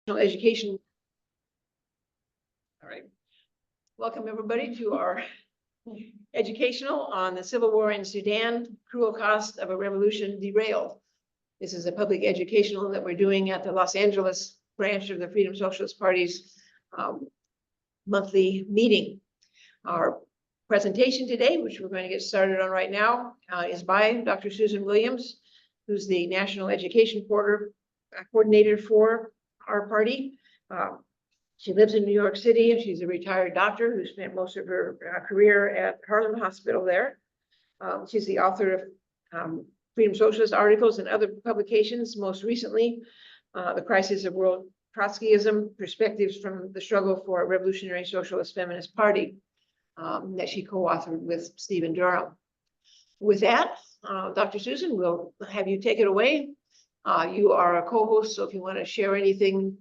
Education. All right. Welcome everybody to our educational on the civil war in Sudan, cruel cost of a revolution derailed. This is a public educational that we're doing at the Los Angeles branch of the Freedom Socialist Party's monthly meeting. Our presentation today, which we're going to get started on right now, is by Dr. Susan Williams, who's the National Education Coordinator for our party. She lives in New York City, and she's a retired doctor who spent most of her career at Harlem Hospital there. She's the author of Freedom Socialist articles and other publications, most recently, The Crisis of World Trotskyism, Perspectives from the Struggle for a Revolutionary Socialist Feminist Party, that she co-authored with Stephen Durham. With that, Dr. Susan, we'll have you take it away. You are a co-host, so if you want to share anything,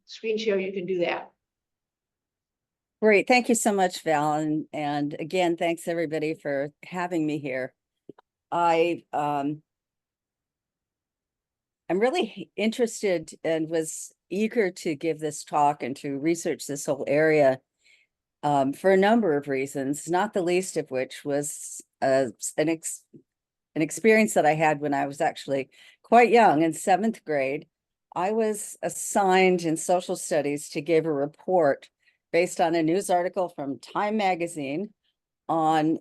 screen share, you can do that. Great. Thank you so much, Val. And again, thanks everybody for having me here. I'm really interested and was eager to give this talk and to research this whole area for a number of reasons, not the least of which was an experience that I had when I was actually quite young in 7th grade. I was assigned in social studies to give a report based on a news article from Time magazine on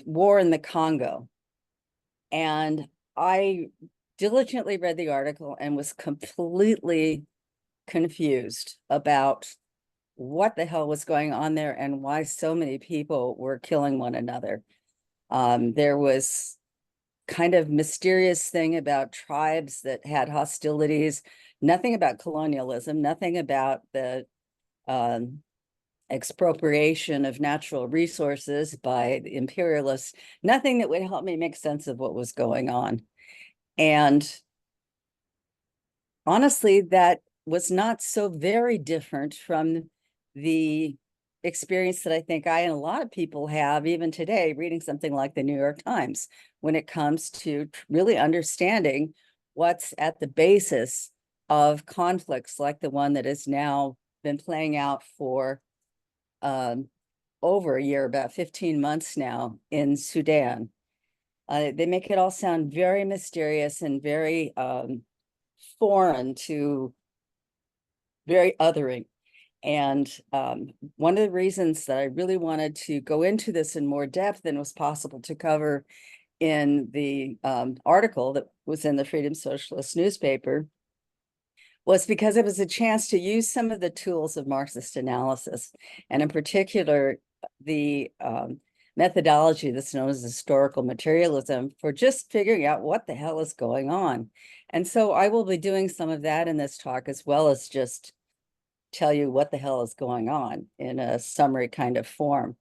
war in the Congo. And I diligently read the article and was completely confused about what the hell was going on there and why so many people were killing one another. There was kind of mysterious thing about tribes that had hostilities, nothing about colonialism, nothing about the expropriation of natural resources by the imperialists, nothing that would help me make sense of what was going on. And honestly, that was not so very different from the experience that I think I and a lot of people have even today reading something like the New York Times when it comes to really understanding what's at the basis of conflicts like the one that has now been playing out for over a year, about 15 months now in Sudan. They make it all sound very mysterious and very foreign to very othering. And one of the reasons that I really wanted to go into this in more depth than was possible to cover in the article that was in the Freedom Socialist newspaper was because it was a chance to use some of the tools of Marxist analysis, and in particular, the methodology that's known as historical materialism for just figuring out what the hell is going on. And so I will be doing some of that in this talk, as well as just tell you what the hell is going on in a summary kind of form.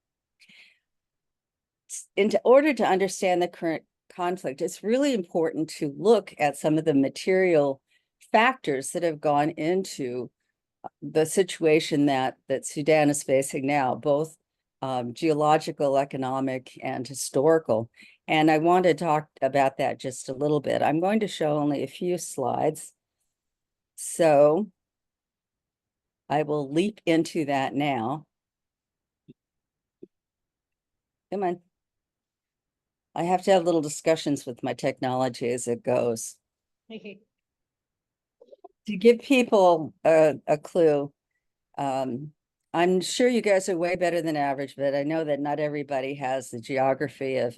In order to understand the current conflict, it's really important to look at some of the material factors that have gone into the situation that Sudan is facing now, both geological, economic, and historical. And I want to talk about that just a little bit. I'm going to show only a few slides. So I will leap into that now. Come on. I have to have little discussions with my technology as it goes. To give people a clue, I'm sure you guys are way better than average, but I know that not everybody has the geography of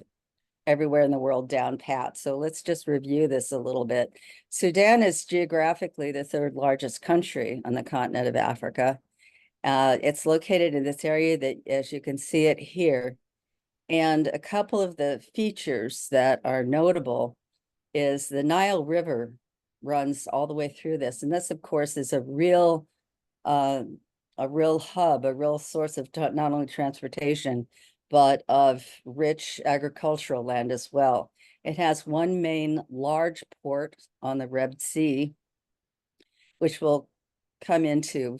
everywhere in the world down pat. So let's just review this a little bit. Sudan is geographically the 3rd largest country on the continent of Africa. It's located in this area that, as you can see it here, and a couple of the features that are notable is the Nile River runs all the way through this. And this, of course, is a real hub, a real source of not only transportation, but of rich agricultural land as well. It has one main large port on the Red Sea, which will come into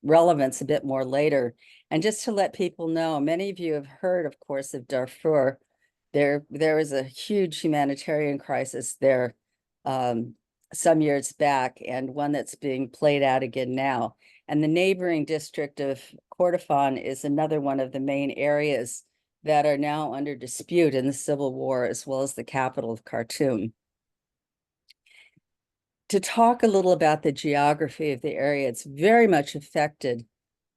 relevance a bit more later. And just to let people know, many of you have heard, of course, of Darfur. There is a huge humanitarian crisis there some years back, and one that's being played out again now. And the neighboring district of Kordofan is another one of the main areas that are now under dispute in the civil war, as well as the capital of Khartoum. To talk a little about the geography of the area, it's very much affected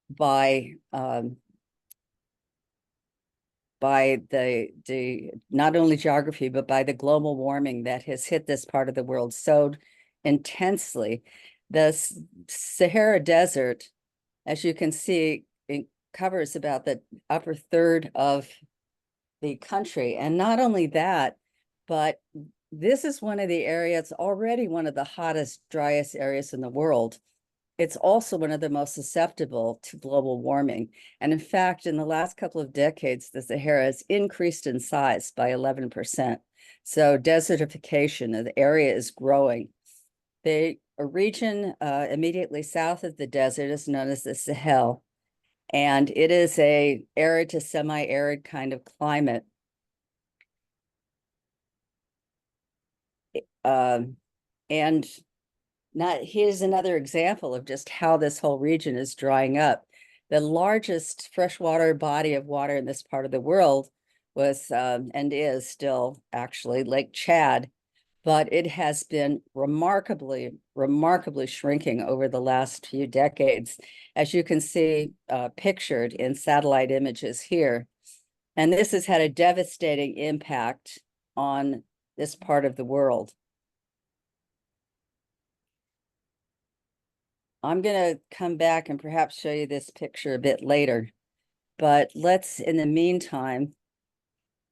by the not only geography, but by the global warming that has hit this part of the world so intensely. The Sahara Desert, as you can see, it covers about the upper third of the country. And not only that, but this is one of the areas, already one of the hottest, driest areas in the world. It's also one of the most susceptible to global warming. And in fact, in the last couple of decades, the Sahara has increased in size by 11%. So desertification of the area is growing. A region immediately south of the desert is known as the Sahel, and it is a arid to semi-arid kind of climate. And here's another example of just how this whole region is drying up. The largest freshwater body of water in this part of the world was and is still actually Lake Chad, but it has been remarkably shrinking over the last few decades, as you can see pictured in satellite images here. And this has had a devastating impact on this part of the world. I'm going to come back and perhaps show you this picture a bit later, but let's, in the meantime,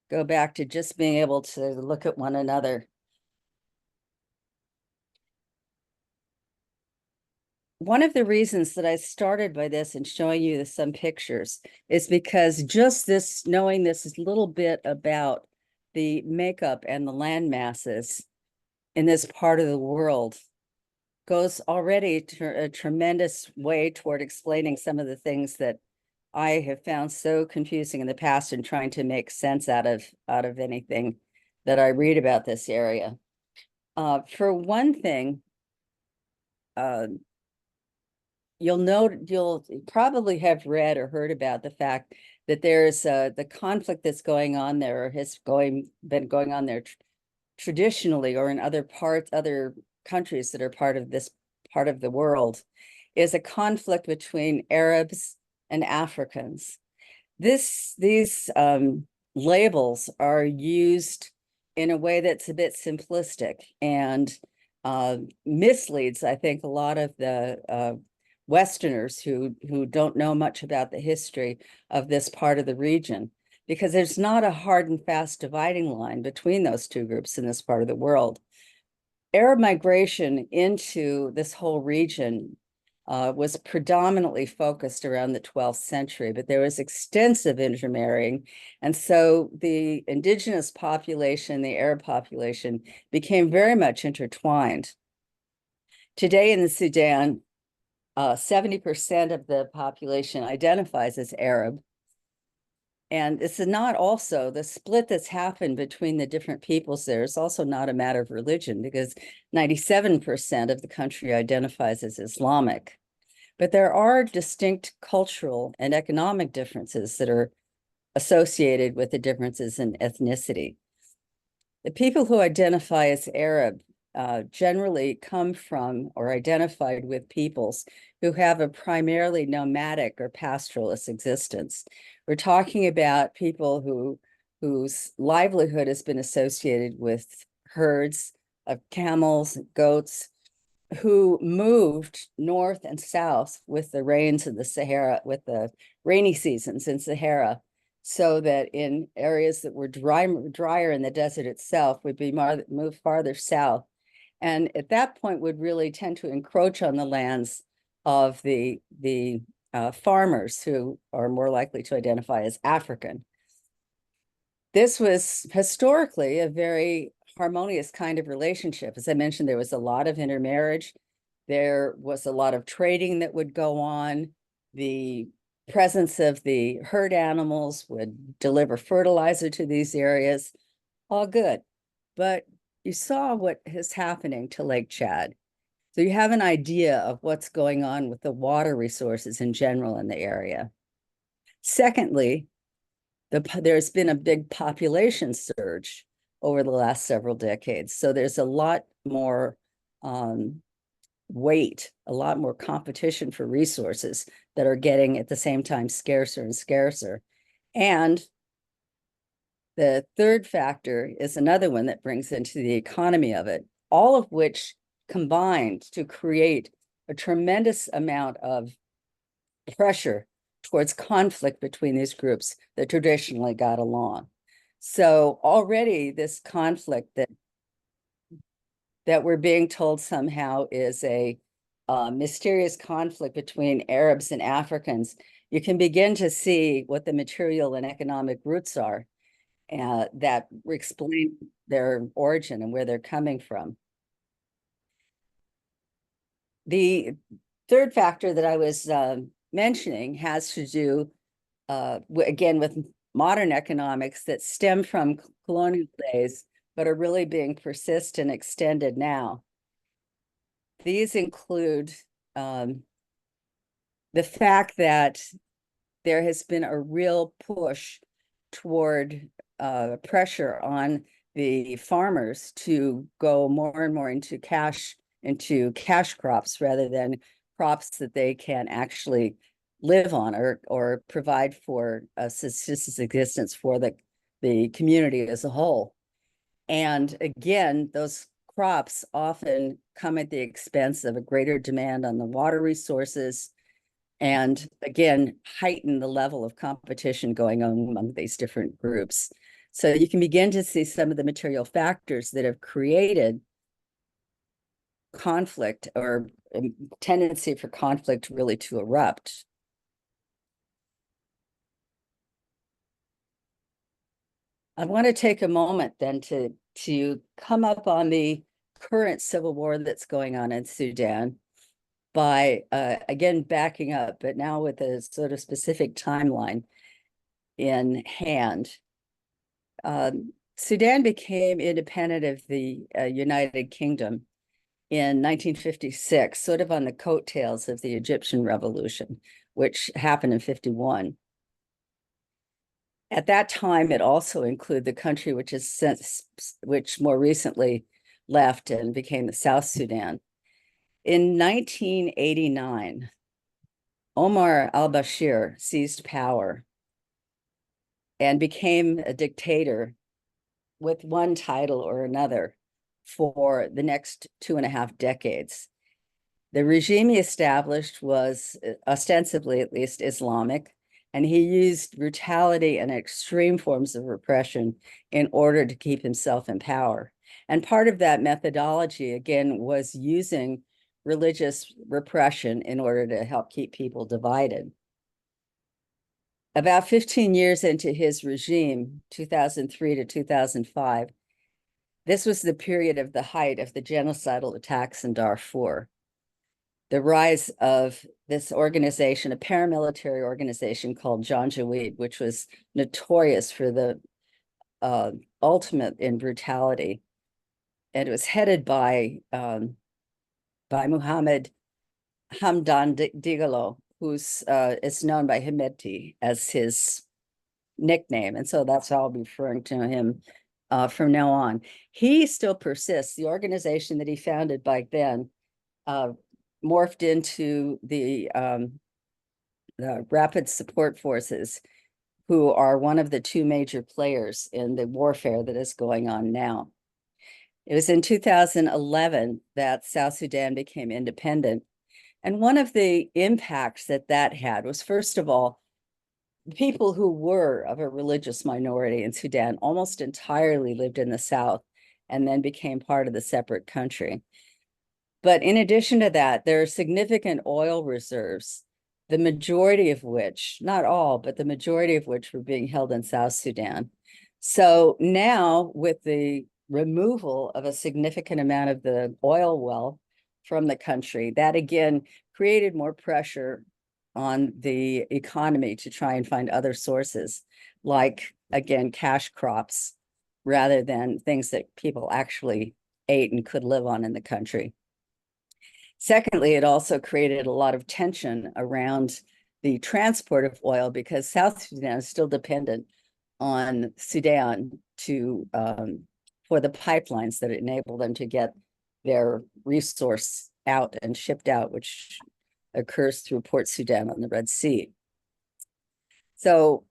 go back to just being able to look at one another. One of the reasons that I started by this and showing you some pictures is because just this, knowing this little bit about the makeup and the land masses in this part of the world goes already to a tremendous way toward explaining some of the things that I have found so confusing in the past and trying to make sense out of anything that I read about this area. For one thing, you'll probably have read or heard about the fact that there's the conflict that's going on there, or has been going on there traditionally, or in other countries that are part of this part of the world, is a conflict between Arabs and Africans. These labels are used in a way that's a bit simplistic and misleads, I think, a lot of the Westerners who don't know much about the history of this part of the region, because there's not a hard and fast dividing line between those two groups in this part of the world. Arab migration into this whole region was predominantly focused around the 12th century, but there was extensive intermarrying. And so the indigenous population, the Arab population, became very much intertwined. Today in the Sudan, 70% of the population identifies as Arab. And this is not also the split that's happened between the different peoples there is also not a matter of religion, because 97% of the country identifies as Islamic. But there are distinct cultural and economic differences that are associated with the differences in ethnicity. The people who identify as Arab generally come from or identified with peoples who have a primarily nomadic or pastoralist existence. We're talking about people whose livelihood has been associated with herds of camels, goats, who moved north and south with the rains of the Sahara, with the rainy seasons in Sahara, so that in areas that were drier in the desert itself would be moved farther south. And at that point would really tend to encroach on the lands of the farmers, who are more likely to identify as African. This was historically a very harmonious kind of relationship. As I mentioned, there was a lot of intermarriage. There was a lot of trading that would go on. The presence of the herd animals would deliver fertilizer to these areas. All good. But you saw what is happening to Lake Chad. So you have an idea of what's going on with the water resources in general in the area. Secondly, there's been a big population surge over the last several decades. So there's a lot more weight, a lot more competition for resources that are getting at the same time scarcer and scarcer. And the third factor is another one that brings into the economy of it, all of which combined to create a tremendous amount of pressure towards conflict between these groups that traditionally got along. So already this conflict that we're being told somehow is a mysterious conflict between Arabs and Africans, you can begin to see what the material and economic roots are that explain their origin and where they're coming from. The third factor that I was mentioning has to do, again, with modern economics that stem from colonial days, but are really being persisted and extended now. These include the fact that there has been a real push toward pressure on the farmers to go more and more into cash crops rather than crops that they can actually live on or provide for a subsistence existence for the community as a whole. And again, those crops often come at the expense of a greater demand on the water resources, and again, heighten the level of competition going on among these different groups. So you can begin to see some of the material factors that have created conflict or a tendency for conflict really to erupt. I want to take a moment then to come up on the current civil war that's going on in Sudan by, again, backing up, but now with a sort of specific timeline in hand. Sudan became independent of the United Kingdom in 1956, sort of on the coattails of the Egyptian Revolution, which happened in 51. At that time, it also included the country which more recently left and became the South Sudan. In 1989, Omar al-Bashir seized power and became a dictator with one title or another for the next 2.5 decades. The regime he established was ostensibly, at least, Islamic, and he used brutality and extreme forms of repression in order to keep himself in power. And part of that methodology, again, was using religious repression in order to help keep people divided. About 15 years into his regime, 2003 to 2005, this was the period of the height of the genocidal attacks in Darfur. The rise of this organization, a paramilitary organization called Janjaweed, which was notorious for the ultimate in brutality. And it was headed by Muhammad Hamdan Dagalo, who's is known by Hemedti as his nickname. And so that's how I'll be referring to him from now on. He still persists. The organization that he founded back then morphed into the Rapid Support Forces, who are one of the two major players in the warfare that is going on now. It was in 2011 that South Sudan became independent. And one of the impacts that had was, first of all, people who were of a religious minority in Sudan almost entirely lived in the South and then became part of the separate country. But in addition to that, there are significant oil reserves, the majority of which, not all, but the majority of which were being held in South Sudan. So now, with the removal of a significant amount of the oil wealth from the country, that again created more pressure on the economy to try and find other sources, like, again, cash crops, rather than things that people actually ate and could live on in the country. Secondly, it also created a lot of tension around the transport of oil because South Sudan is still dependent on Sudan to for the pipelines that enable them to get their resource out and shipped out, which occurs through Port Sudan on the Red Sea. So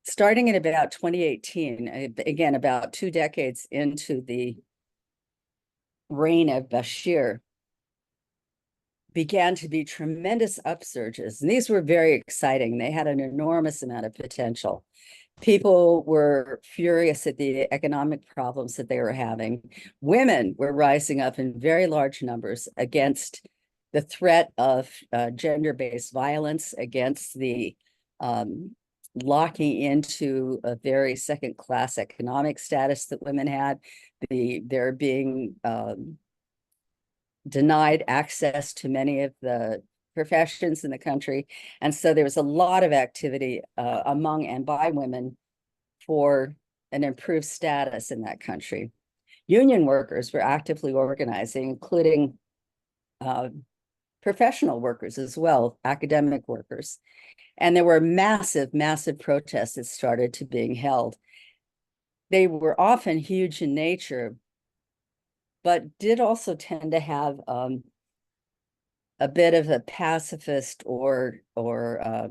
starting in about 2018, again, about 2 decades into the reign of Bashir, began to be tremendous upsurges. And these were very exciting. They had an enormous amount of potential. People were furious at the economic problems that they were having. Women were rising up in very large numbers against the threat of gender-based violence, against the locking into a very second-class economic status that women had. They're being denied access to many of the professions in the country. And so there was a lot of activity among and by women for an improved status in that country. Union workers were actively organizing, including professional workers as well, academic workers. And there were massive, massive protests that started to being held. They were often huge in nature, but did also tend to have a bit of a pacifist or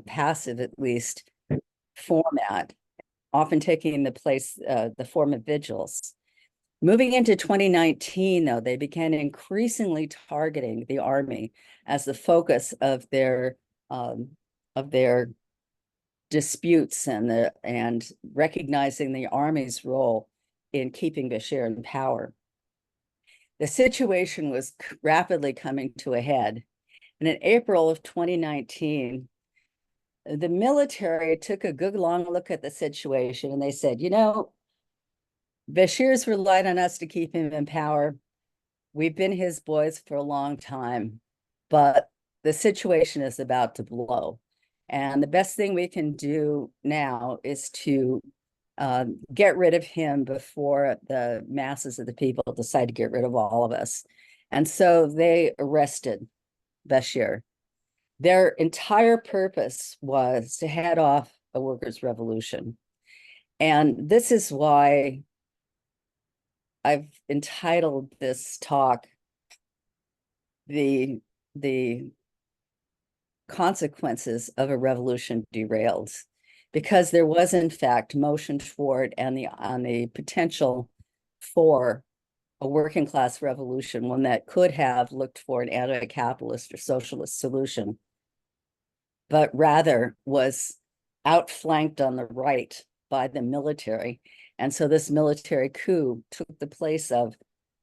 passive, at least, format, often taking the place, the form of vigils. Moving into 2019, though, they began increasingly targeting the army as the focus of their disputes and recognizing the army's role in keeping Bashir in power. The situation was rapidly coming to a head. And in April of 2019, the military took a good long look at the situation and they said, you know, Bashir's relied on us to keep him in power. We've been his boys for a long time, but the situation is about to blow. And the best thing we can do now is to get rid of him before the masses of the people decide to get rid of all of us. And so they arrested Bashir. Their entire purpose was to head off a workers' revolution. And this is why I've entitled this talk, the consequences of a revolution derailed, because there was in fact motion toward and on the potential for a working class revolution, one that could have looked for an anti-capitalist or socialist solution, but rather was outflanked on the right by the military. And so this military coup took the place of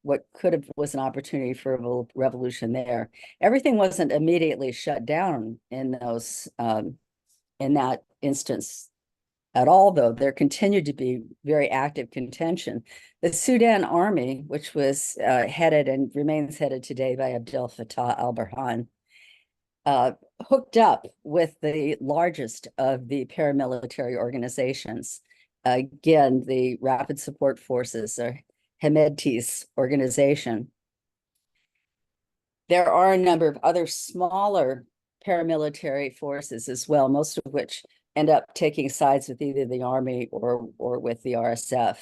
what could have was an opportunity for a revolution there. Everything wasn't immediately shut down in those in that instance at all, though. There continued to be very active contention. The Sudan army, which was headed and remains headed today by Abdel Fattah al-Burhan, hooked up with the largest of the paramilitary organizations. Again, the Rapid Support Forces, or Hemedti's organization. There are a number of other smaller paramilitary forces as well, most of which end up taking sides with either the army or with the RSF.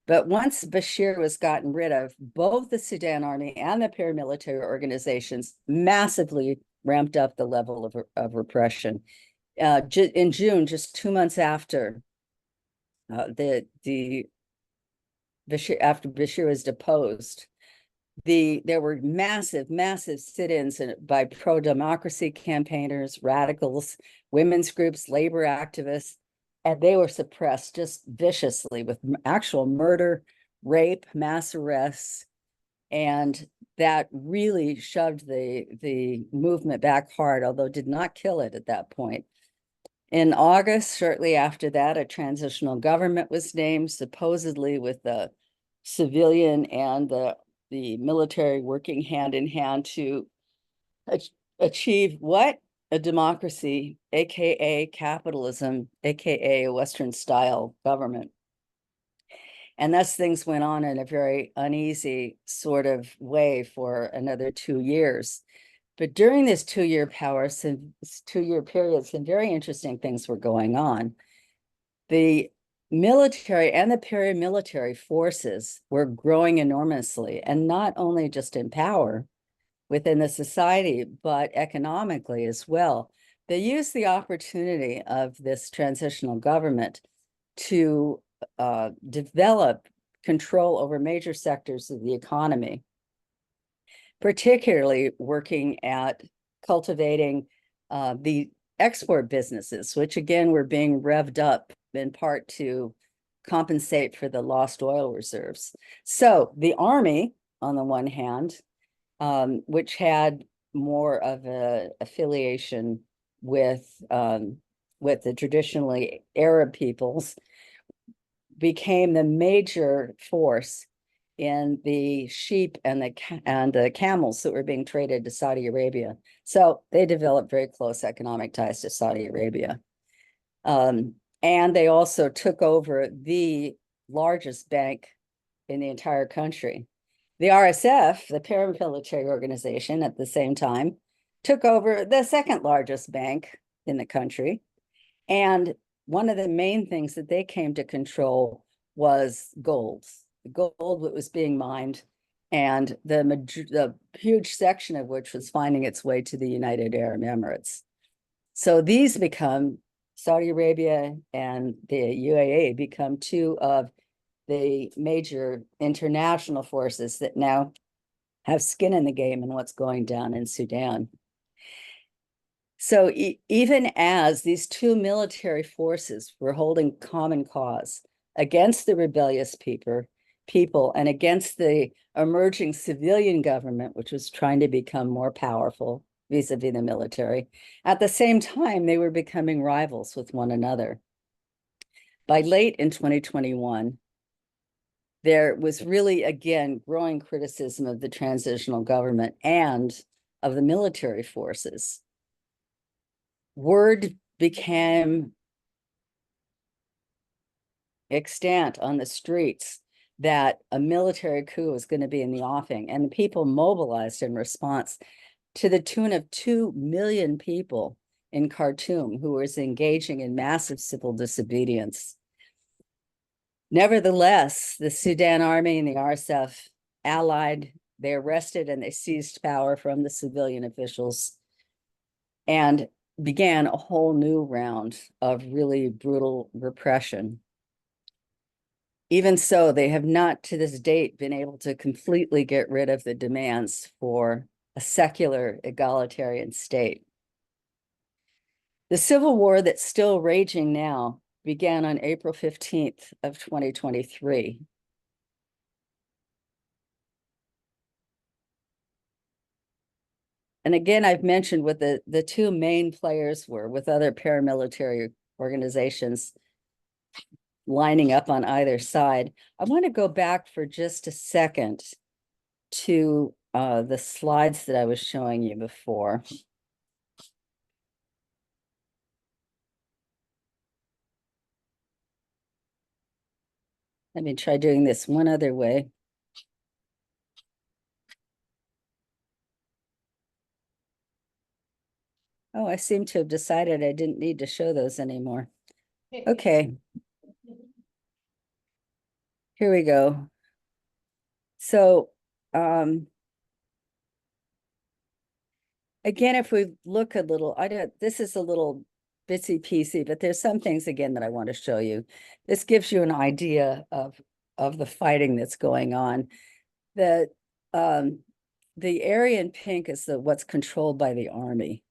But once Bashir was gotten rid of, both the Sudan army and the paramilitary organizations massively ramped up the level of repression. In June, just 2 months after after Bashir was deposed, there were massive sit-ins by pro-democracy campaigners, radicals, women's groups, labor activists, and they were suppressed just viciously with actual murder, rape, mass arrests, and that really shoved the movement back hard, although did not kill it at that point. In August, shortly after that, a transitional government was named, supposedly with the civilian and the military working hand in hand to achieve what? A democracy, aka capitalism, aka a Western style government. And thus things went on in a very uneasy sort of way for another 2 years. But during this 2 year period, some very interesting things were going on. The military and the paramilitary forces were growing enormously, and not only just in power within the society, but economically as well. They used the opportunity of this transitional government to develop control over major sectors of the economy, particularly working at cultivating the export businesses, which again were being revved up in part to compensate for the lost oil reserves. So the army, on the one hand, which had more of a affiliation with the traditionally Arab peoples, became the major force in the sheep and the camels that were being traded to Saudi Arabia. So they developed very close economic ties to Saudi Arabia. And they also took over the largest bank in the entire country. The RSF, the paramilitary organization, at the same time, took over the second largest bank in the country. And one of the main things that they came to control was gold. The gold that was being mined, and the huge section of which was finding its way to the United Arab Emirates. So these become, Saudi Arabia and the UAE become two of the major international forces that now have skin in the game in what's going down in Sudan. So even as these two military forces were holding common cause against the rebellious people and against the emerging civilian government, which was trying to become more powerful vis-a-vis the military, at the same time, they were becoming rivals with one another. By late in 2021, there was really, again, growing criticism of the transitional government and of the military forces. Word became extant on the streets that a military coup was going to be in the offing, and the people mobilized in response, to the tune of 2 million people in Khartoum who was engaging in massive civil disobedience. Nevertheless, the Sudan army and the RSF allied, they arrested and they seized power from the civilian officials and began a whole new round of really brutal repression. Even so, they have not to this date been able to completely get rid of the demands for a secular egalitarian state. The civil war that's still raging now began on April 15th of 2023. And again, I've mentioned what the two main players were, with other paramilitary organizations lining up on either side. I want to go back for just a second to the slides that I was showing you before. Let me try doing this one other way. Oh, I seem to have decided I didn't need to show those anymore. Okay. Here we go. So, again, if we look a little, this is a little bitsy piecey, but there's some things again that I want to show you. This gives you an idea of the fighting that's going on. The area in pink is what's controlled by the army.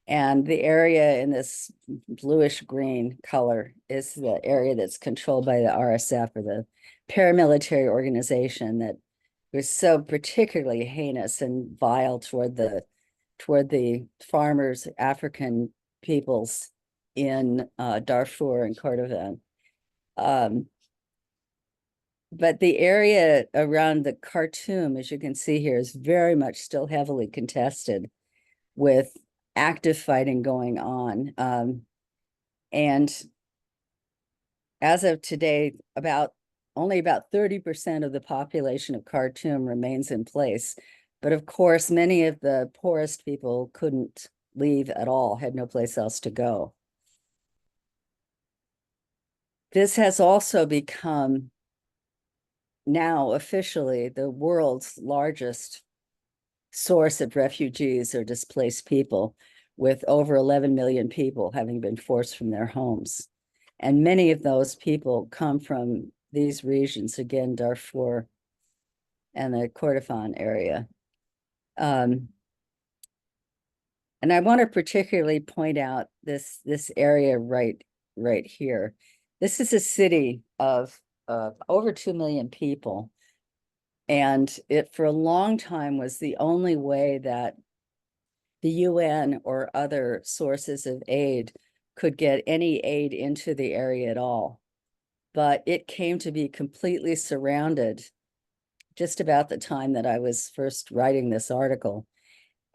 And the area in this bluish green color is the area that's controlled by the RSF, or the paramilitary organization that was so particularly heinous and vile toward the farmers, African peoples in Darfur and Kordofan. But the area around the Khartoum, as you can see here, is very much still heavily contested, with active fighting going on. And as of today, about only about 30% of the population of Khartoum remains in place. But of course, many of the poorest people couldn't leave at all, had no place else to go. This has also become now officially the world's largest source of refugees or displaced people, with over 11 million people having been forced from their homes. And many of those people come from these regions, again, Darfur and the Kordofan area. And I want to particularly point out this area right here. This is a city of over 2 million people. And it for a long time was the only way that the UN or other sources of aid could get any aid into the area at all. But it came to be completely surrounded just about the time that I was first writing this article.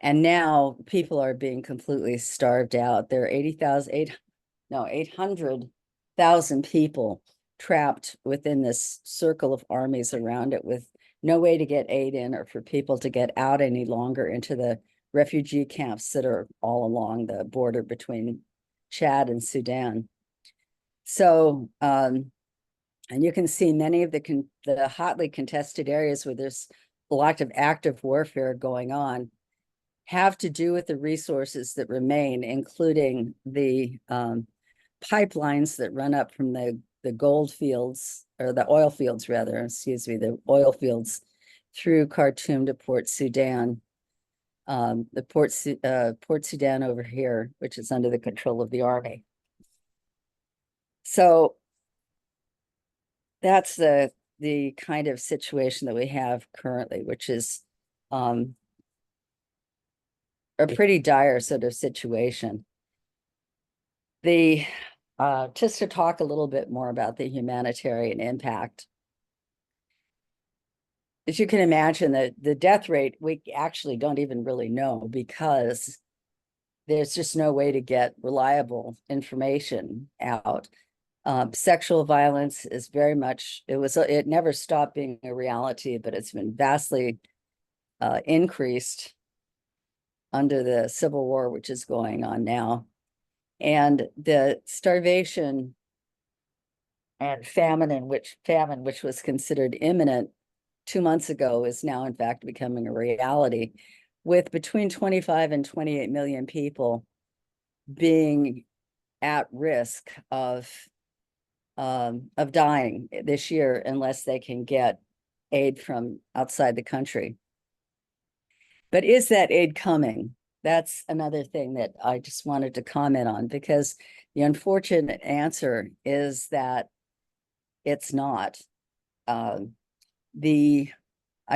And now people are being completely starved out. There are 800,000 people trapped within this circle of armies around it, with no way to get aid in or for people to get out any longer into the refugee camps that are all along the border between Chad and Sudan. So, and you can see many of the hotly contested areas where there's a lot of active warfare going on have to do with the resources that remain, including the pipelines that run up from the gold fields, or the oil fields rather, excuse me, the oil fields through Khartoum to Port Sudan. The Port Sudan over here, which is under the control of the army. So that's the kind of situation that we have currently, which is a pretty dire sort of situation. Just to talk a little bit more about the humanitarian impact. As you can imagine, the death rate, we actually don't even really know, because there's just no way to get reliable information out. Sexual violence is very much, it never stopped being a reality, but it's been vastly increased under the civil war, which is going on now. And the starvation and famine, which was considered imminent 2 months ago, is now in fact becoming a reality, with between 25 and 28 million people being at risk of dying this year unless they can get aid from outside the country. But is that aid coming? That's another thing that I just wanted to comment on, because the unfortunate answer is that it's not. I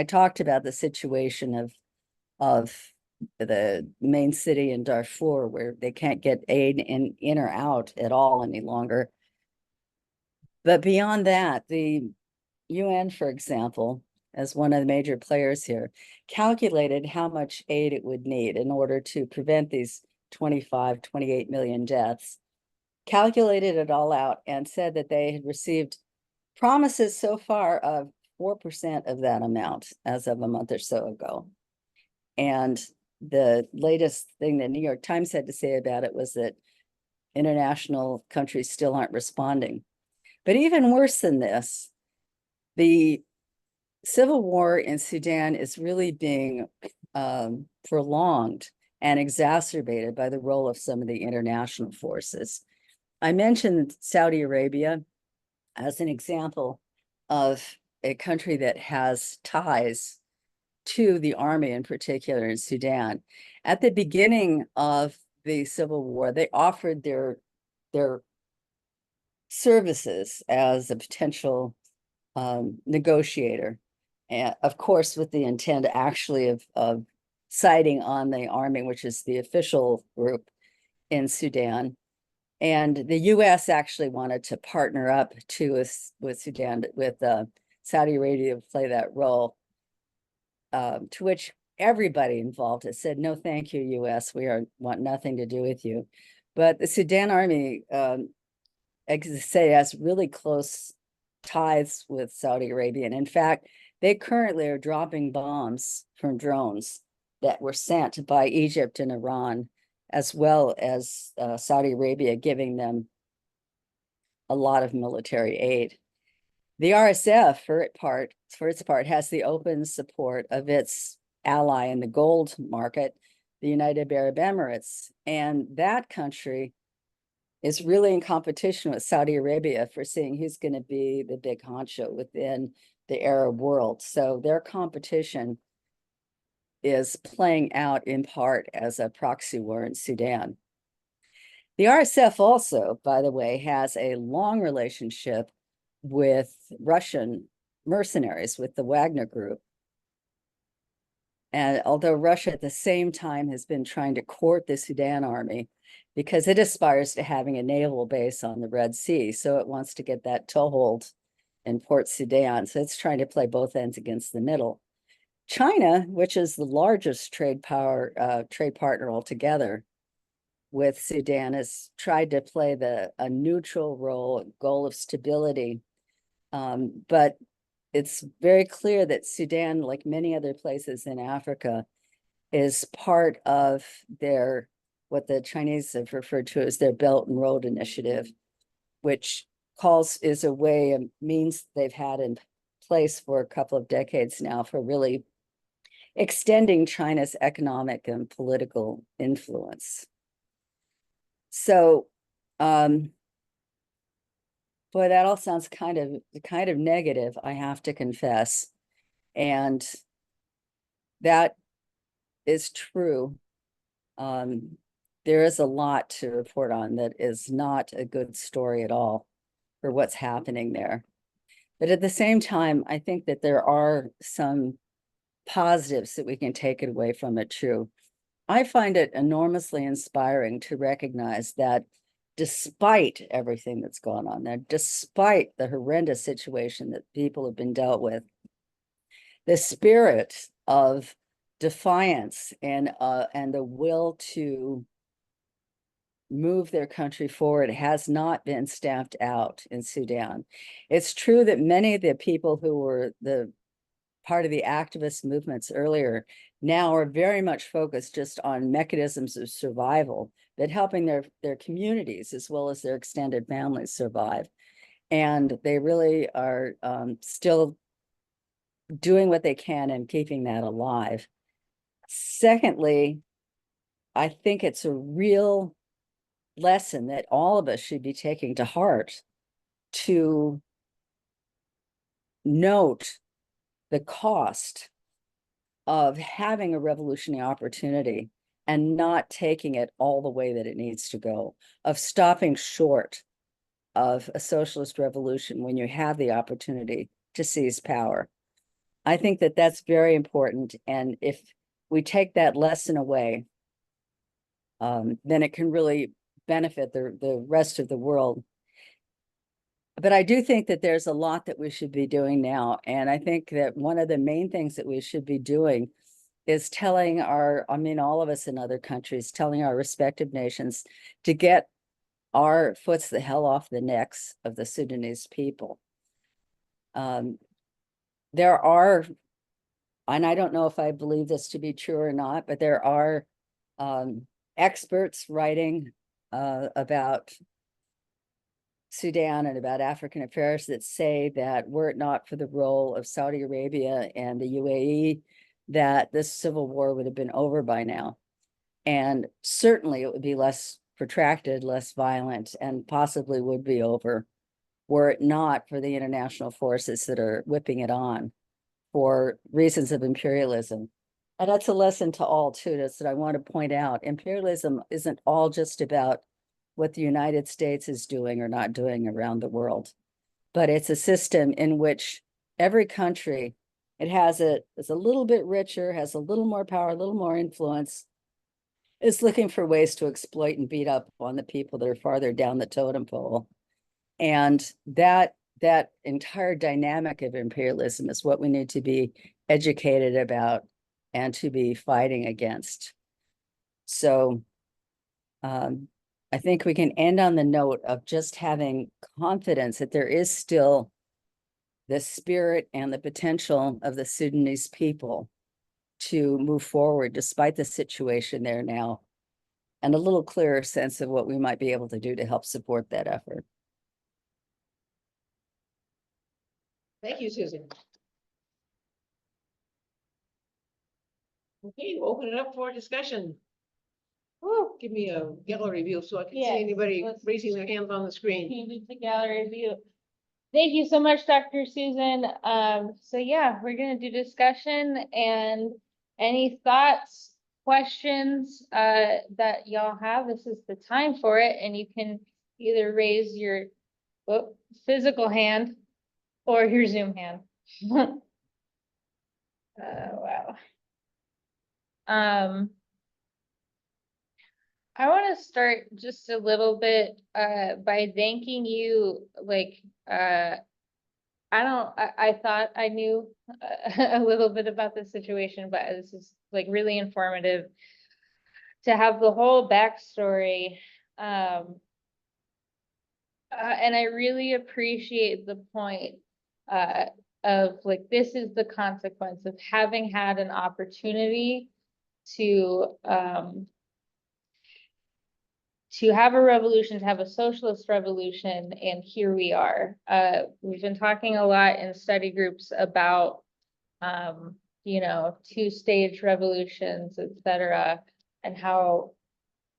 talked about the situation of the main city in Darfur, where they can't get aid in or out at all any longer. But beyond that, the UN, for example, as one of the major players here, calculated how much aid it would need in order to prevent these 25, 28 million deaths, calculated it all out, and said that they had received promises so far of 4% of that amount as of a month or so ago. And the latest thing the New York Times had to say about it was that international countries still aren't responding. But even worse than this, the civil war in Sudan is really being prolonged and exacerbated by the role of some of the international forces. I mentioned Saudi Arabia as an example of a country that has ties to the army, in particular in Sudan. At the beginning of the civil war, they offered their services as a potential negotiator, and of course with the intent actually of siding on the army, which is the official group in Sudan. And the US actually wanted to partner up with Sudan, with Saudi Arabia to play that role, to which everybody involved has said, no, thank you, US, we want nothing to do with you. But the Sudan army, I say, has really close ties with Saudi Arabia. And in fact, they currently are dropping bombs from drones that were sent by Egypt and Iran, as well as Saudi Arabia giving them a lot of military aid. The RSF, for its part, has the open support of its ally in the gold market, the United Arab Emirates, and that country is really in competition with Saudi Arabia for seeing who's going to be the big honcho within the Arab world. So their competition is playing out in part as a proxy war in Sudan. The RSF also, by the way, has a long relationship with Russian mercenaries, with the Wagner Group. And although Russia at the same time has been trying to court the Sudan army because it aspires to having a naval base on the Red Sea, so it wants to get that toehold in Port Sudan. So it's trying to play both ends against the middle. China, which is the largest trade partner altogether with Sudan, has tried to play a neutral role, goal of stability. But it's very clear that Sudan, like many other places in Africa, is part of their, what the Chinese have referred to as their Belt and Road Initiative, which is a way, a means they've had in place for a couple of decades now for really extending China's economic and political influence. So, boy, that all sounds kind of negative, I have to confess. And that is true. There is a lot to report on that is not a good story at all for what's happening there. But at the same time, I think that there are some positives that we can take away from it too. I find it enormously inspiring to recognize that despite everything that's gone on there, despite the horrendous situation that people have been dealt with, the spirit of defiance and the will to move their country forward has not been stamped out in Sudan. It's true that many of the people who were the part of the activist movements earlier now are very much focused just on mechanisms of survival, but helping their communities as well as their extended families survive. And they really are still doing what they can and keeping that alive. Secondly, I think it's a real lesson that all of us should be taking to heart to note the cost of having a revolutionary opportunity and not taking it all the way that it needs to go, of stopping short of a socialist revolution when you have the opportunity to seize power. I think that that's very important. And if we take that lesson away, then it can really benefit the rest of the world. But I do think that there's a lot that we should be doing now. And I think that one of the main things that we should be doing is telling all of us in other countries, telling our respective nations to get our foots the hell off the necks of the Sudanese people. There are, and I don't know if I believe this to be true or not, but there are experts writing about Sudan and about African affairs that say that were it not for the role of Saudi Arabia and the UAE, that this civil war would have been over by now. And certainly it would be less protracted, less violent, and possibly would be over were it not for the international forces that are whipping it on for reasons of imperialism. And that's a lesson to all too, that's that I want to point out. Imperialism isn't all just about what the United States is doing or not doing around the world, but it's a system in which every country, is a little bit richer, has a little more power, a little more influence, is looking for ways to exploit and beat up on the people that are farther down the totem pole. And that entire dynamic of imperialism is what we need to be educated about and to be fighting against. So I think we can end on the note of just having confidence that there is still the spirit and the potential of the Sudanese people to move forward despite the situation there now, and a little clearer sense of what we might be able to do to help support that effort. Thank you, Susan. Okay, we'll open it up for discussion. Oh, give me a gallery view so I can Yeah, see anybody let's- raising their hands on the screen. Change the gallery view. Thank you so much, Dr. Susan. So yeah, we're gonna do discussion and any thoughts, questions, that y'all have, this is the time for it, and you can either raise your physical hand or your Zoom hand. Wow. I want to start just a little bit by thanking you. Like I thought I knew a little bit about the situation, but this is like really informative to have the whole backstory. And I really appreciate the point of like, this is the consequence of having had an opportunity to have a revolution, to have a socialist revolution, and here we are. We've been talking a lot in study groups about, you know, two-stage revolutions, etc., and how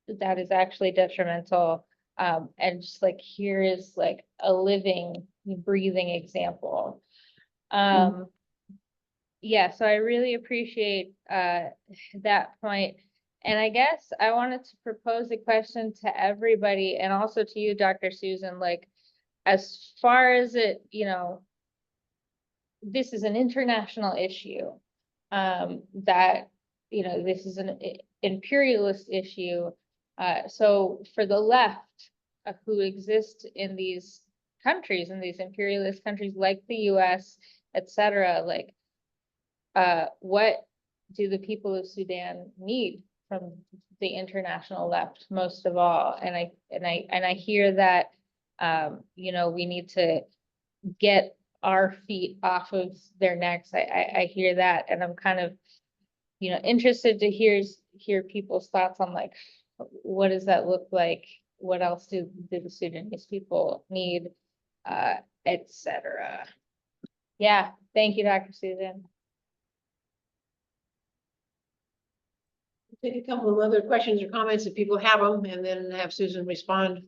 that is actually detrimental. And just like, here is like a living, breathing example. Yeah, so I really appreciate that point. And I guess I wanted to propose a question to everybody and also to you, Dr. Susan, like, as far as it, you know, this is an international issue, that, you know, this is an imperialist issue. So for the left, who exist in these countries, in these imperialist countries like the US, etc., like, what do the people of Sudan need from the international left most of all? And I hear that, you know, we need to get our feet off of their necks. I hear that, and I'm kind of, you know, interested to hear people's thoughts on like, what does that look like? What else do the Sudanese people need, etc. Yeah, thank you, Dr. Susan. Take a couple of other questions or comments if people have them, and then have Susan respond.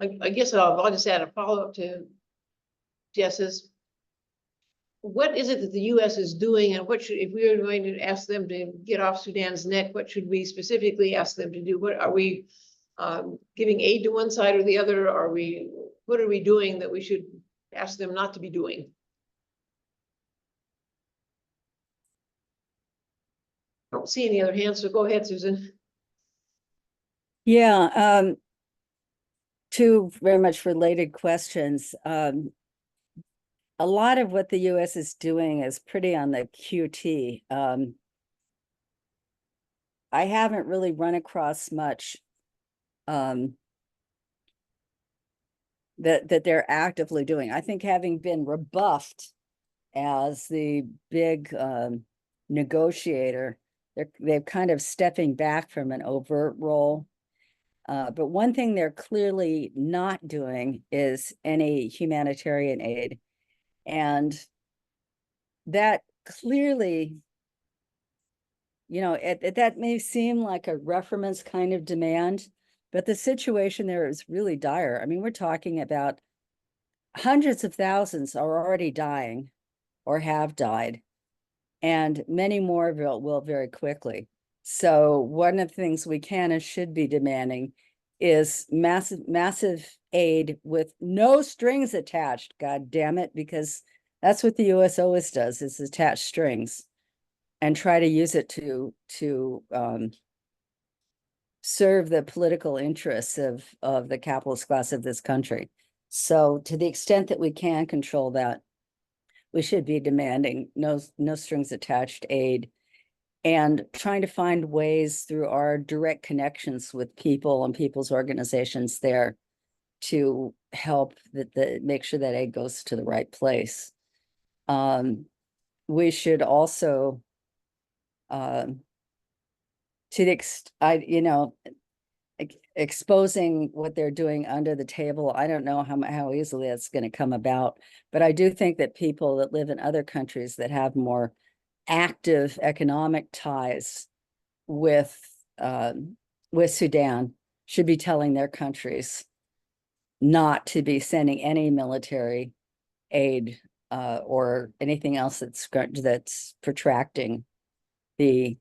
I guess I'll just add a follow-up to Jess's. What is it that the US is doing, and what should, if we are going to ask them to get off Sudan's neck, what should we specifically ask them to do? What are we giving aid to one side or the other? What are we doing that we should ask them not to be doing? I don't see any other hands, so go ahead, Susan. Yeah, two very much related questions. A lot of what the US is doing is pretty on the QT. I haven't really run across much that they're actively doing. I think, having been rebuffed as the big negotiator, they're kind of stepping back from an overt role. But one thing they're clearly not doing is any humanitarian aid. And that clearly, you know, that may seem like a reference kind of demand, but the situation there is really dire. I mean, we're talking about hundreds of thousands are already dying or have died, and many more will very quickly. So one of the things we can and should be demanding is massive aid with no strings attached. God damn it, because that's what the US always does, is attach strings and try to use it to serve the political interests of the capitalist class of this country. So to the extent that we can control that, we should be demanding no strings attached aid, and trying to find ways through our direct connections with people and people's organizations there to help make sure that aid goes to the right place. We should also, to exposing what they're doing under the table. I don't know how easily that's going to come about, but I do think that people that live in other countries that have more active economic ties with Sudan should be telling their countries not to be sending any military aid or anything else that's protracting the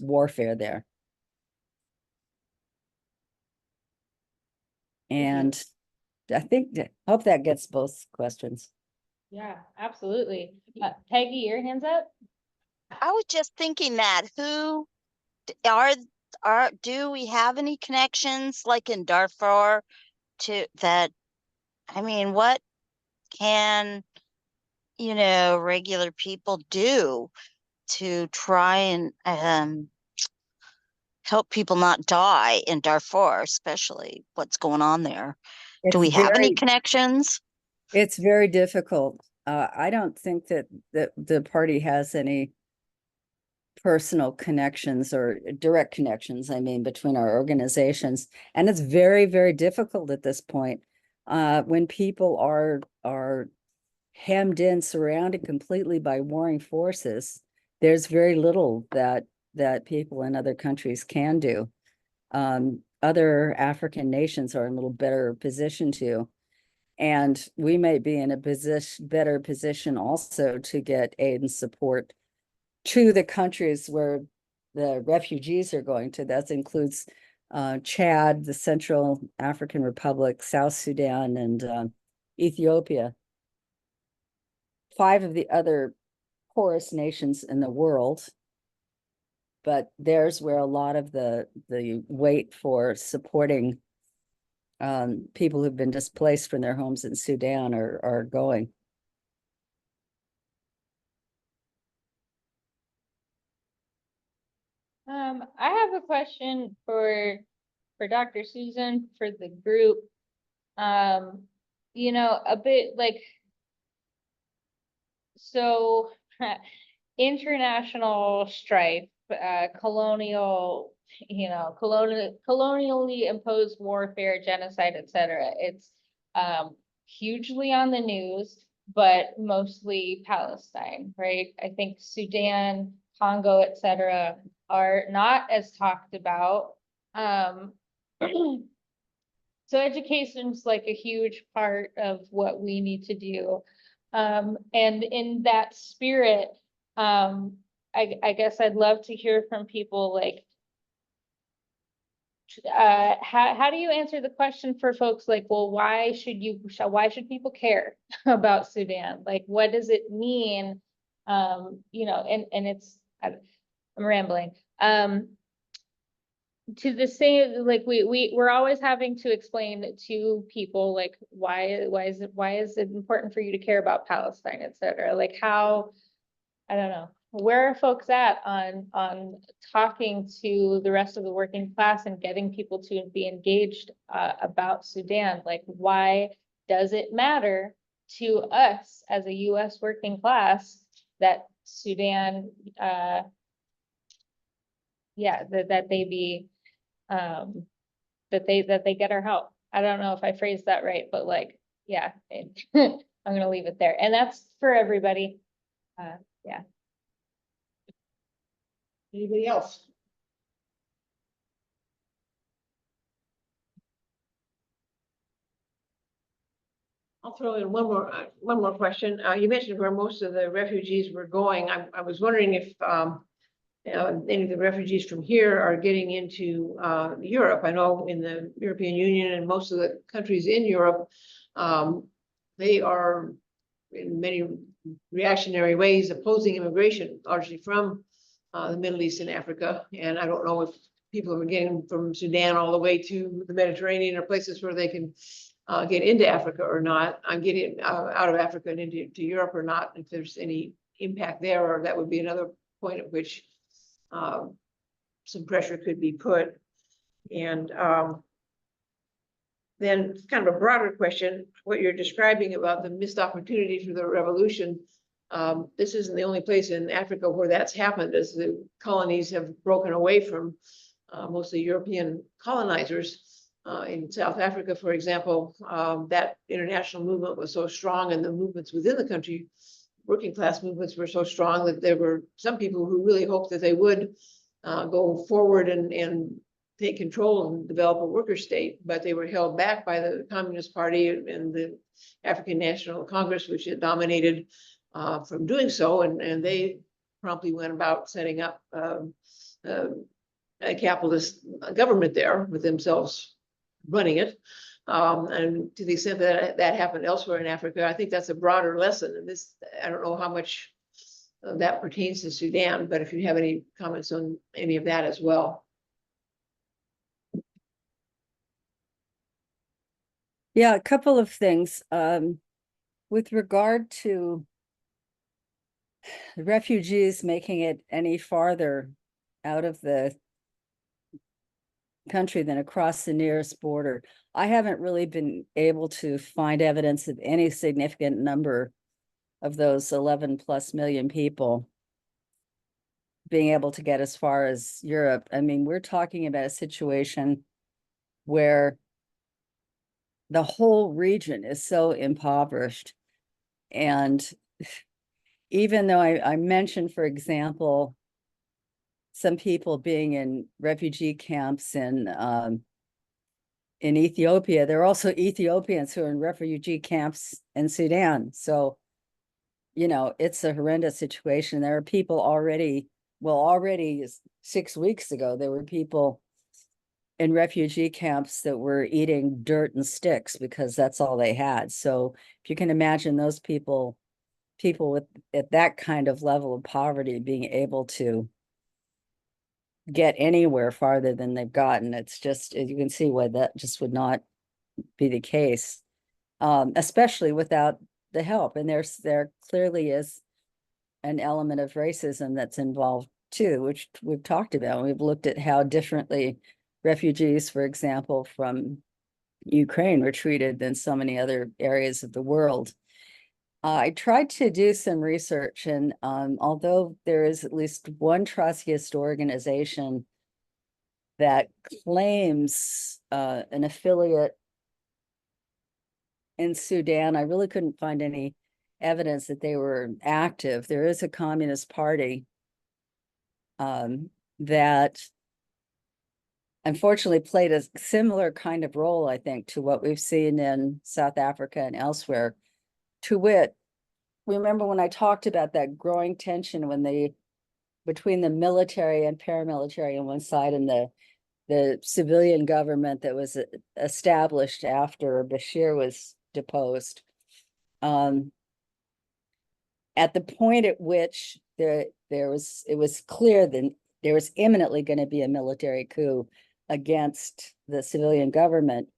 warfare there. And I hope that gets both questions. Yeah, absolutely. Peggy, your hands up? I was just thinking that do we have any connections like in Darfur to that? I mean, what can, regular people do to try and help people not die in Darfur, especially what's going on there? Do we have any connections? It's very difficult. I don't think that the party has any personal connections or direct connections, I mean, between our organizations. And it's very, very difficult at this point. When people are hemmed in, surrounded completely by warring forces, there's very little that people in other countries can do. Other African nations are in a little better position to, and we may be in a better position also to get aid and support to the countries where the refugees are going to. That includes Chad, the Central African Republic, South Sudan, and Ethiopia. 5 of the other poorest nations in the world, but there's where a lot of the weight for supporting people who've been displaced from their homes in Sudan are going. I have a question for Dr. Susan, for the group. A bit like, so international strife, colonially imposed warfare, genocide, etc. It's hugely on the news, but mostly Palestine, right? I think Sudan, Congo, etc. are not as talked about. So education's like a huge part of what we need to do. And in that spirit, I guess I'd love to hear from people like, how do you answer the question for folks like, well, why should people care about Sudan? Like, what does it mean? And it's, I'm rambling. To the same, like we're always having to explain to people like why is it important for you to care about Palestine, etc. Like how, I don't know, where are folks at on talking to the rest of the working class and getting people to be engaged about Sudan? Like, why does it matter to us as a US working class that Sudan that they be that they get our help? I don't know if I phrased that right, but like, yeah, I'm gonna leave it there. And that's for everybody. Yeah. Anybody else? I'll throw in one more question. You mentioned where most of the refugees were going. I was wondering if any of the refugees from here are getting into Europe. I know in the European Union and most of the countries in Europe, they are in many reactionary ways opposing immigration, largely from the Middle East and Africa. And I don't know if people are getting from Sudan all the way to the Mediterranean or places where they can get into Africa or not. I'm getting out of Africa and into Europe or not, if there's any impact there, or that would be another point at which some pressure could be put. And then kind of a broader question, what you're describing about the missed opportunity for the revolution. This isn't the only place in Africa where that's happened, as the colonies have broken away from mostly European colonizers. In South Africa, for example, that international movement was so strong, and the movements within the country, working class movements, were so strong that there were some people who really hoped that they would go forward and take control and develop a worker state, but they were held back by the Communist Party and the African National Congress, which had dominated, from doing so, and they promptly went about setting up a capitalist government there with themselves running it. And to the extent that that happened elsewhere in Africa, I think that's a broader lesson. And this, I don't know how much that pertains to Sudan, but if you have any comments on any of that as well. Yeah, a couple of things. With regard to refugees making it any farther out of the country than across the nearest border, I haven't really been able to find evidence of any significant number of those 11 plus million people being able to get as far as Europe. I mean, we're talking about a situation where the whole region is so impoverished. And even though I mentioned, for example, some people being in refugee camps in Ethiopia, there are also Ethiopians who are in refugee camps in Sudan. So, you know, it's a horrendous situation. There are people already 6 weeks ago, there were people in refugee camps that were eating dirt and sticks because that's all they had. So if you can imagine those people with at that kind of level of poverty being able to get anywhere farther than they've gotten, it's just, you can see why that just would not be the case, especially without the help. And there clearly is an element of racism that's involved too, which we've talked about. We've looked at how differently refugees, for example, from Ukraine were treated than so many other areas of the world. I tried to do some research, and although there is at least one Trotskyist organization that claims an affiliate in Sudan, I really couldn't find any evidence that they were active. There is a Communist Party that unfortunately played a similar kind of role, I think, to what we've seen in South Africa and elsewhere. To wit, remember when I talked about that growing tension between the military and paramilitary on one side and the civilian government that was established after Bashir was deposed. At the point at which it was clear that there was imminently going to be a military coup against the civilian government,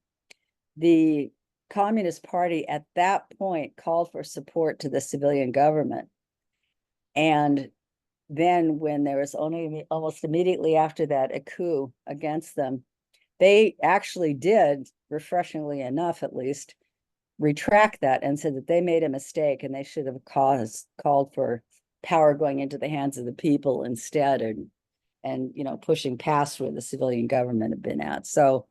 the Communist Party at that point called for support to the civilian government. And then when there was only almost immediately after that a coup against them, they actually did, refreshingly enough at least, retract that and said that they made a mistake and they should have called for power going into the hands of the people instead, and you know, pushing past where the civilian government had been at. So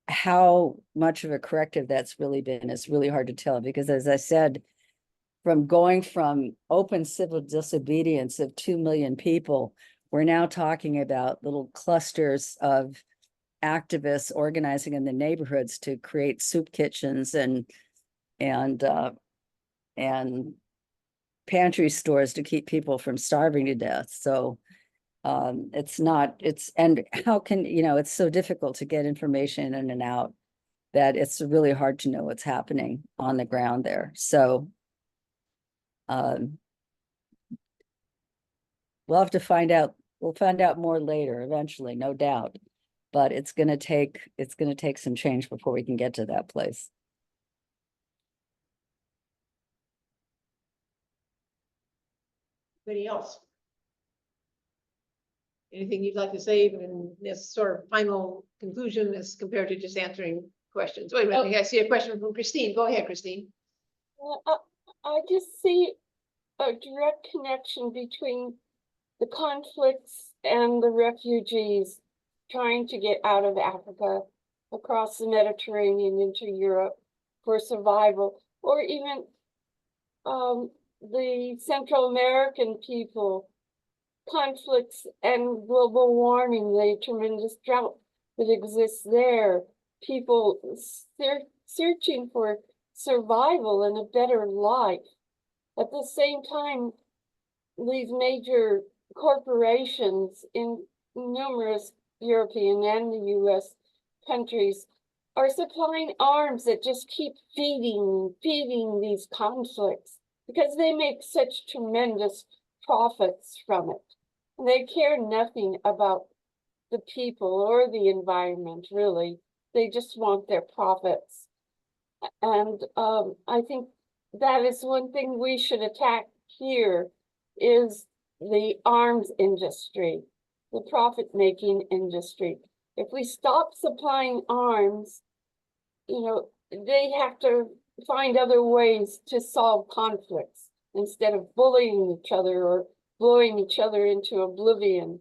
how much of a corrective that's really been is really hard to tell, because as I said, from going from open civil disobedience of 2 million people, we're now talking about little clusters of activists organizing in the neighborhoods to create soup kitchens and pantry stores to keep people from starving to death. So and how can, you know, it's so difficult to get information in and out that it's really hard to know what's happening on the ground there. So we'll have to find out. We'll find out more later, eventually, no doubt. But it's going to take some change before we can get to that place. Anybody else? anything you'd like to say in this sort of final conclusion as compared to just answering questions? Wait a minute, I see a question from Christine. Go ahead, Christine. I just see a direct connection between the conflicts and the refugees trying to get out of Africa across the Mediterranean into Europe for survival, or even the Central American people, conflicts and global warming, the tremendous drought that exists there, people searching for survival and a better life. At the same time, these major corporations in numerous European and the US countries are supplying arms that just keep feeding these conflicts because they make such tremendous profits from it. And they care nothing about the people or the environment, really. They just want their profits. And I think that is one thing we should attack here is the arms industry, the profit-making industry. If we stop supplying arms, you know, they have to find other ways to solve conflicts instead of bullying each other or blowing each other into oblivion.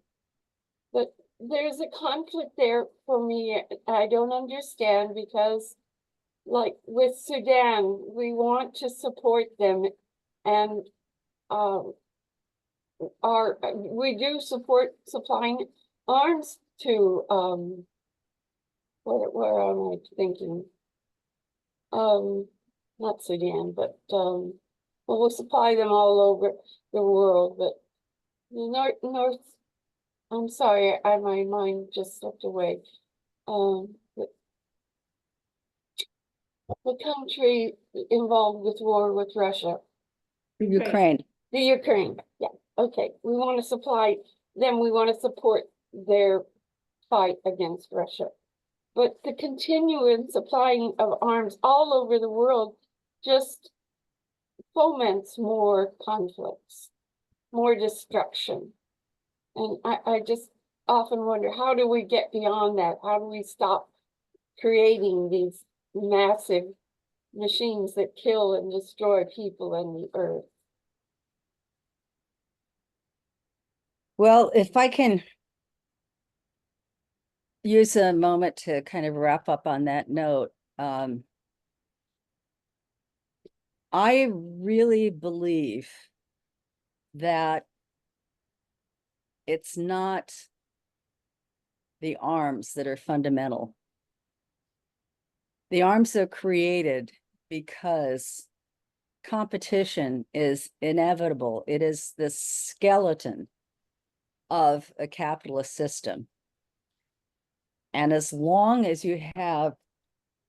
But there's a conflict there for me. I don't understand because, like with Sudan, we want to support them, and we do support supplying arms to where am I thinking? Not Sudan, but well, we'll supply them all over the world, but the north, I'm sorry, my mind just slipped away. The country involved with war with Russia. Ukraine. The Ukraine, yeah, okay. We want to supply them, we want to support their fight against Russia. But the continuing supplying of arms all over the world just foments more conflicts, more destruction. And I just often wonder, how do we get beyond that? How do we stop creating these massive machines that kill and destroy people and the earth? Well, if I can use a moment to kind of wrap up on that note, I really believe that it's not the arms that are fundamental. The arms are created because competition is inevitable. It is the skeleton of a capitalist system. And as long as you have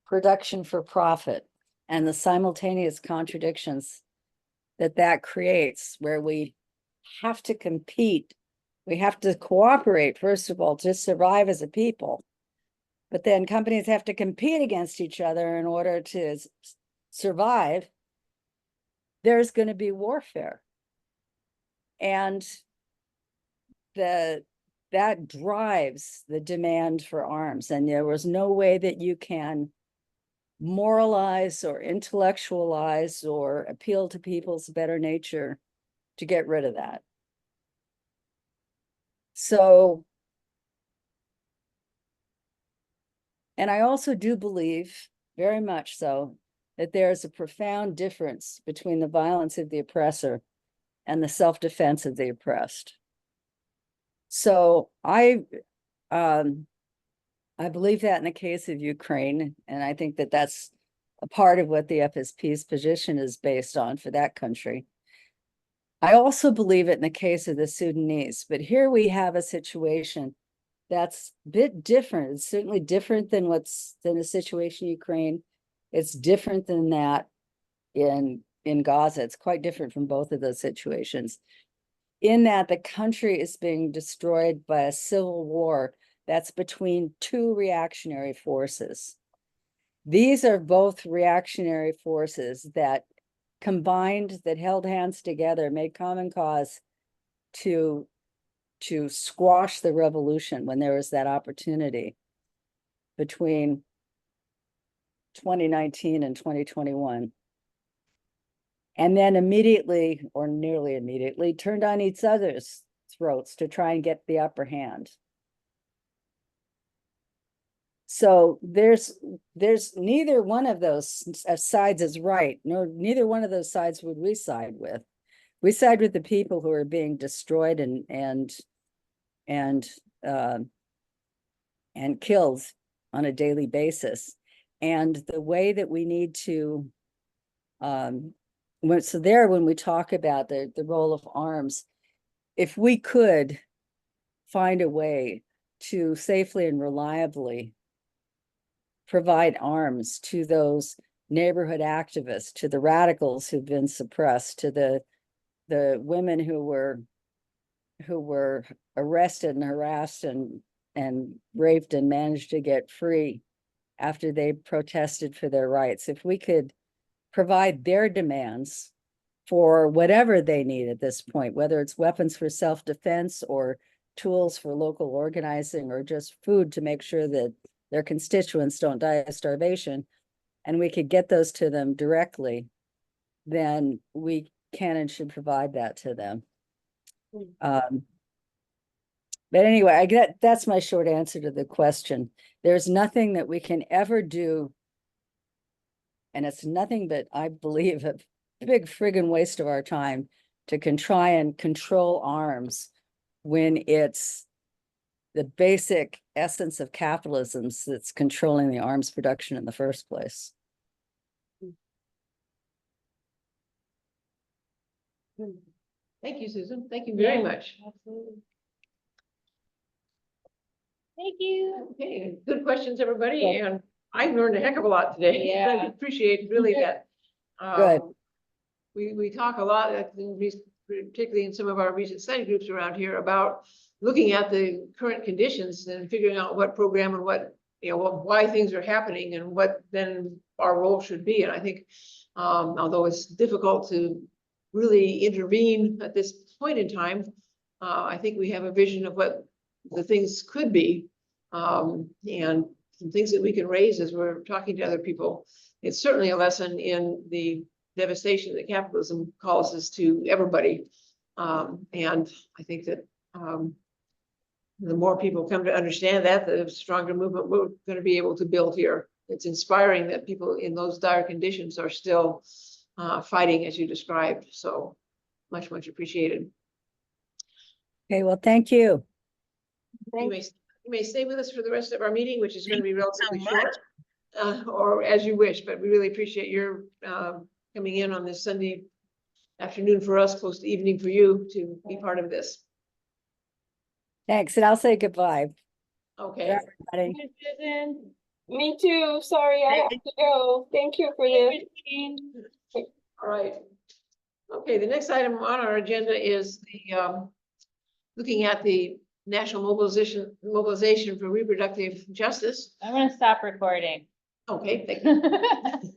production for profit and the simultaneous contradictions that creates, where we have to compete, we have to cooperate, first of all, to survive as a people. But then companies have to compete against each other in order to survive. There's going to be warfare. And that drives the demand for arms. And there was no way that you can moralize or intellectualize or appeal to people's better nature to get rid of that. So, and I also do believe, very much so, that there's a profound difference between the violence of the oppressor and the self-defense of the oppressed. So I believe that in the case of Ukraine, and I think that that's a part of what the FSP's position is based on for that country. I also believe it in the case of the Sudanese, but here we have a situation that's a bit different. It's certainly different than the situation in Ukraine. It's different than that in Gaza. It's quite different from both of those situations, in that the country is being destroyed by a civil war that's between two reactionary forces. These are both reactionary forces that combined, that held hands together, made common cause to to squash the revolution when there was that opportunity between 2019 and 2021. And then immediately, or nearly immediately, turned on each other's throats to try and get the upper hand. So there's neither one of those sides is right, nor neither one of those sides would we side with. We side with the people who are being destroyed and killed on a daily basis. And the way that we need to, when we talk about the role of arms, if we could find a way to safely and reliably provide arms to those neighborhood activists, to the radicals who've been suppressed, to the women who were arrested and harassed and raped and managed to get free after they protested for their rights. If we could provide their demands for whatever they need at this point, whether it's weapons for self-defense or tools for local organizing or just food to make sure that their constituents don't die of starvation, and we could get those to them directly, then we can and should provide that to them. But anyway, that's my short answer to the question. There's nothing that we can ever do, and it's nothing but, I believe, a big friggin' waste of our time to try and control arms when it's the basic essence of capitalism that's controlling the arms production in the first place. Thank you, Susan. Thank you very much. Absolutely. Thank you. Okay, good questions, everybody, Yeah. and I've learned a heck of a lot today. Yeah. I appreciate really that. Good. We talk a lot, particularly in some of our recent study groups around here, about looking at the current conditions and figuring out what program and what, why things are happening and what then our role should be. And I think, although it's difficult to really intervene at this point in time, I think we have a vision of what the things could be, and some things that we can raise as we're talking to other people. It's certainly a lesson in the devastation that capitalism causes to everybody. And I think that the more people come to understand that, the stronger movement we're going to be able to build here. It's inspiring that people in those dire conditions are still fighting as you described. So much, much appreciated. Okay, well, thank you. You may stay with us for the rest of our meeting, which is going to be relatively so short, or as you wish, but we really appreciate your coming in on this Sunday afternoon for us, close to evening for you, to be part of this. Thanks, and I'll say goodbye. Okay. Bye, everybody. Thank you, Susan. Me too. Sorry, I have to go. Thank you for this. All right. Okay, the next item on our agenda is the looking at the national mobilization for reproductive justice. I'm gonna stop recording. Okay, thank you.